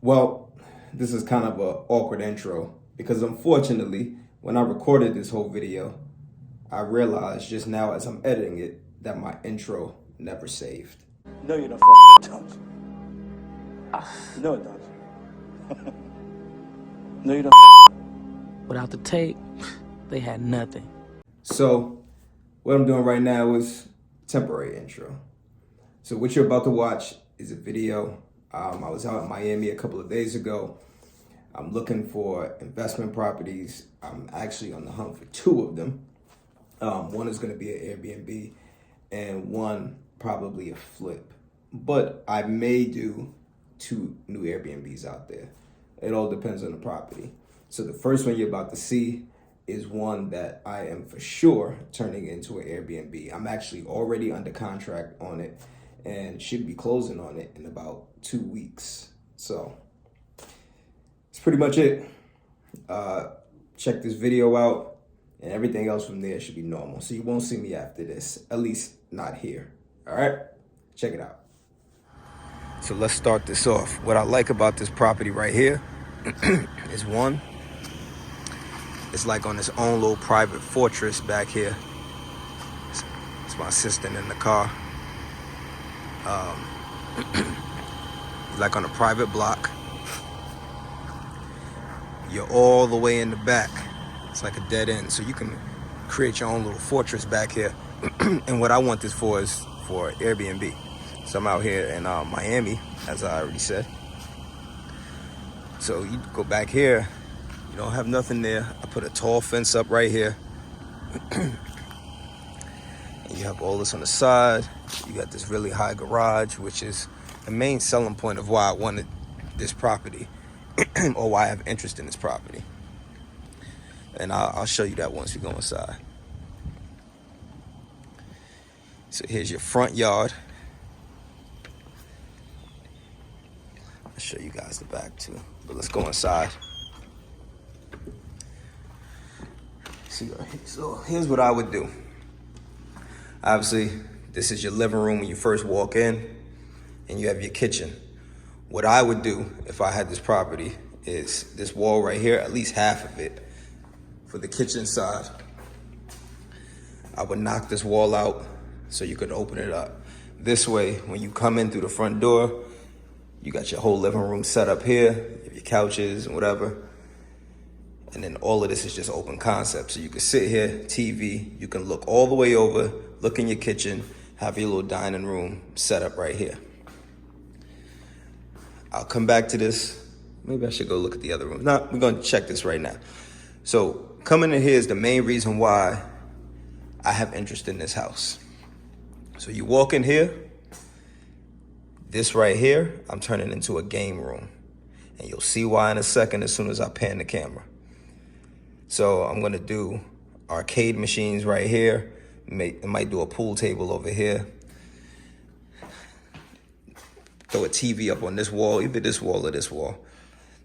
Well, this is kind of an awkward intro because unfortunately, when I recorded this whole video, I realized just now as I'm editing it that my intro never saved. No, you don't. No, it don't. No, you don't. Without the tape, they had nothing. So what I'm doing right now is temporary intro. So what you're about to watch is a video. I was out in Miami a couple of days ago. I'm looking for investment properties. I'm actually on the hunt for two of them. One is going to be an Airbnb and one probably a flip. But I may do two new Airbnbs out there. It all depends on the property. So the first one you're about to see is one that I am for sure turning into an Airbnb. I'm actually already under contract on it and should be closing on it in about 2 weeks. So that's pretty much it. Check this video out and everything else from there should be normal. So you won't see me after this, at least not here. All right, check it out. So let's start this off. What I like about this property right here is one, it's like on its own little private fortress back here. It's my assistant in the car. Like on a private block. You're all the way in the back. It's like a dead end. So you can create your own little fortress back here. And what I want this for is for Airbnb. So I'm out here in Miami, as I already said. So you go back here, you don't have nothing there. I put a tall fence up right here. And you have all this on the side. You got this really high garage, which is the main selling point of why I wanted this property or why I have interest in this property. And I'll show you that once we go inside. So here's your front yard. I'll show you guys the back too, but let's go inside. So here's what I would do. Obviously, this is your living room when you first walk in, and you have your kitchen. What I would do if I had this property is this wall right here, at least half of it, for the kitchen side. I would knock this wall out so you could open it up. This way, when you come in through the front door, you got your whole living room set up here, you have your couches and whatever. And then all of this is just open concept. So you can sit here, TV, you can look all the way over, look in your kitchen, have your little dining room set up right here. I'll come back to this. Maybe I should go look at the other room. No, we're gonna check this right now. So coming in here is the main reason why I have interest in this house. So you walk in here, this right here, I'm turning into a game room. And you'll see why in a second as soon as I pan the camera. So I'm gonna do arcade machines right here. I might do a pool table over here. Throw a TV up on this wall, either this wall or this wall.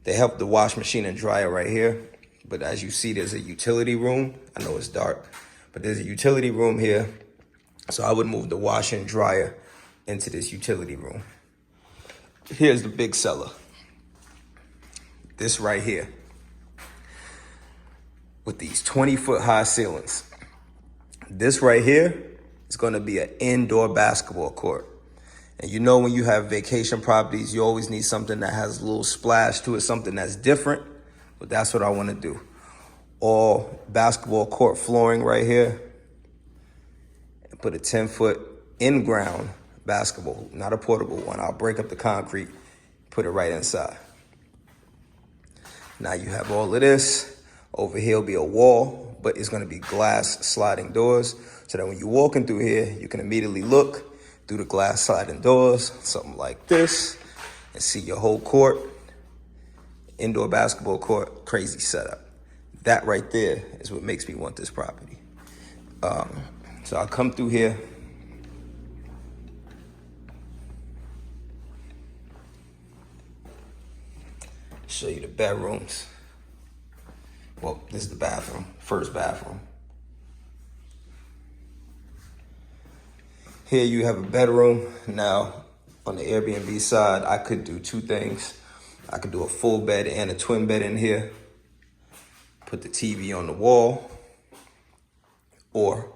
They have the wash machine and dryer right here. But as you see, there's a utility room. I know it's dark, but there's a utility room here. So I would move the washer and dryer into this utility room. Here's the big seller. This right here. With these 20-foot high ceilings. This right here is gonna be an indoor basketball court. And you know when you have vacation properties, you always need something that has a little splash to it, something that's different. But that's what I wanna do. All basketball court flooring right here. And put a 10-foot in-ground basketball, not a portable one. I'll break up the concrete, put it right inside. Now you have all of this. Over here will be a wall, but it's gonna be glass sliding doors so that when you're walking through here, you can immediately look through the glass sliding doors, something like this, and see your whole court, indoor basketball court, crazy setup. That right there is what makes me want this property. So I'll come through here. Show you the bedrooms. Well, this is the bathroom, first bathroom. Here you have a bedroom. Now, on the Airbnb side, I could do two things. I could do a full bed and a twin bed in here. Put the TV on the wall. Or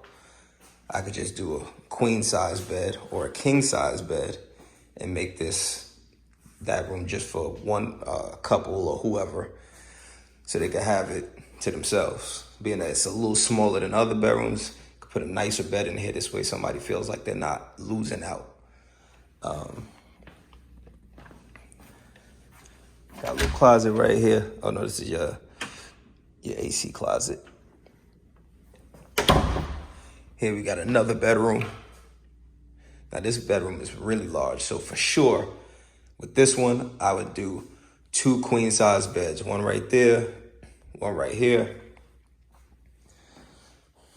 I could just do a queen size bed or a king size bed and make that room just for one couple or whoever, so they can have it to themselves. Being that it's a little smaller than other bedrooms, you could put a nicer bed in here. This way somebody feels like they're not losing out. Got a little closet right here. Oh no, this is your AC closet. Here we got another bedroom. Now this bedroom is really large, so for sure, with this one, I would do 2 queen size beds. One right there, one right here.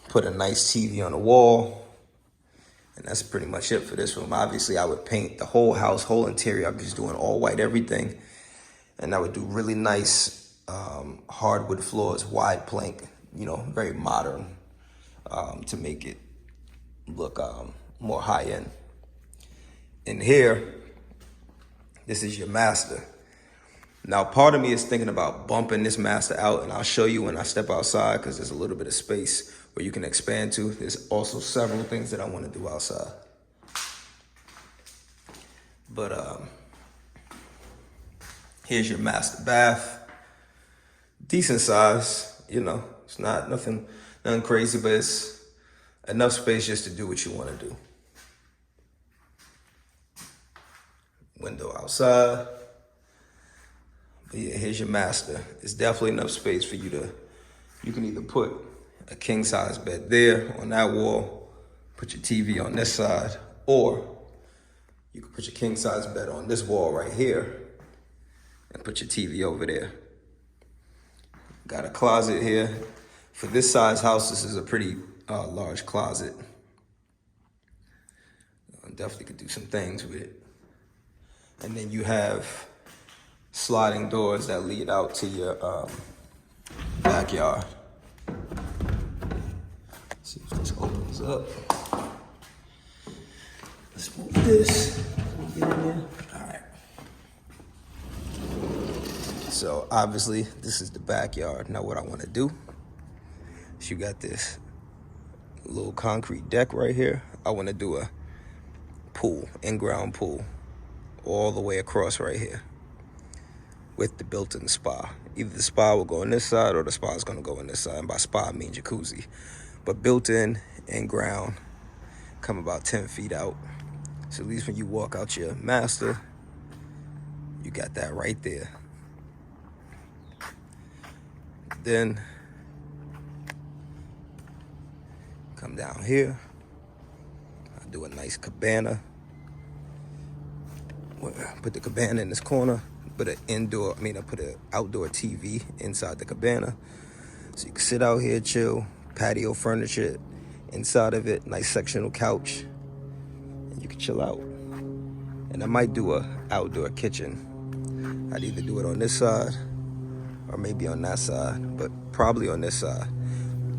Put a nice TV on the wall. And that's pretty much it for this room. Obviously, I would paint the whole house, whole interior. I'm just doing all white everything. And I would do really nice hardwood floors, wide plank, very modern, to make it look more high end. In here, this is your master. Now, part of me is thinking about bumping this master out, and I'll show you when I step outside because there's a little bit of space where you can expand to. There's also several things that I want to do outside. But here's your master bath. Decent size, it's not nothing crazy, but it's enough space just to do what you want to do. Window outside. But yeah, here's your master. It's definitely enough space for you can either put a king size bed there on that wall, put your TV on this side, or you can put your king size bed on this wall right here and put your TV over there. Got a closet here. For this size house, this is a pretty large closet. Definitely could do some things with it. And then you have sliding doors that lead out to your backyard. Let's see if this opens up. Let's move this. Get in there. All right. So obviously this is the backyard. Now what I want to do is you got this little concrete deck right here. I want to do a pool, in-ground pool, all the way across right here with the built-in spa. Either the spa will go on this side or the spa is going to go on this side. And by spa, I mean jacuzzi. But built-in, in-ground, come about 10 feet out. So at least when you walk out your master, you got that right there. Then come down here. I'll do a nice cabana. Put the cabana in this corner. Put an outdoor TV inside the cabana. So you can sit out here, chill, patio furniture inside of it, nice sectional couch, and you can chill out. And I might do a outdoor kitchen. I'd either do it on this side or maybe on that side, but probably on this side.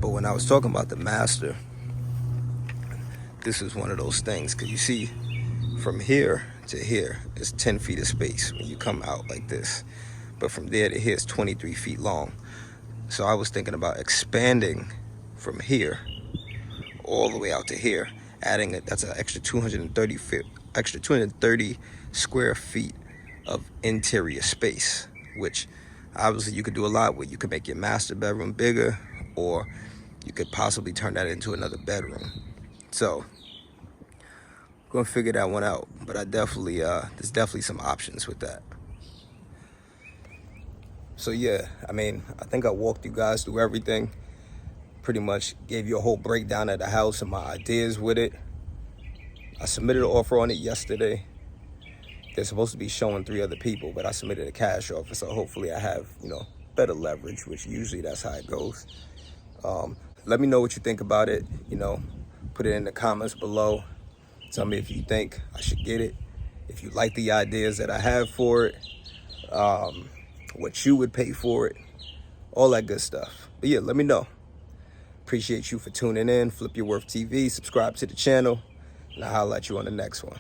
But when I was talking about the master, this is one of those things, because you see from here to here is 10 feet of space when you come out like this. But from there to here is 23 feet long. So I was thinking about expanding from here all the way out to here, adding that's an extra 230 square feet of interior space, which obviously you could do a lot with. You could make your master bedroom bigger, or you could possibly turn that into another bedroom. So gonna figure that one out, but I definitely there's definitely some options with that. So yeah, I think I walked you guys through everything. Pretty much gave you a whole breakdown of the house and my ideas with it. I submitted an offer on it yesterday. They're supposed to be showing 3 other people, but I submitted a cash offer, so hopefully I have better leverage, which usually that's how it goes. Let me know what you think about it. Put it in the comments below. Tell me if you think I should get it, if you like the ideas that I have for it, what you would pay for it, all that good stuff. But yeah, let me know. Appreciate you for tuning in. Flip Your Worth TV, subscribe to the channel, and I'll holler at you on the next one.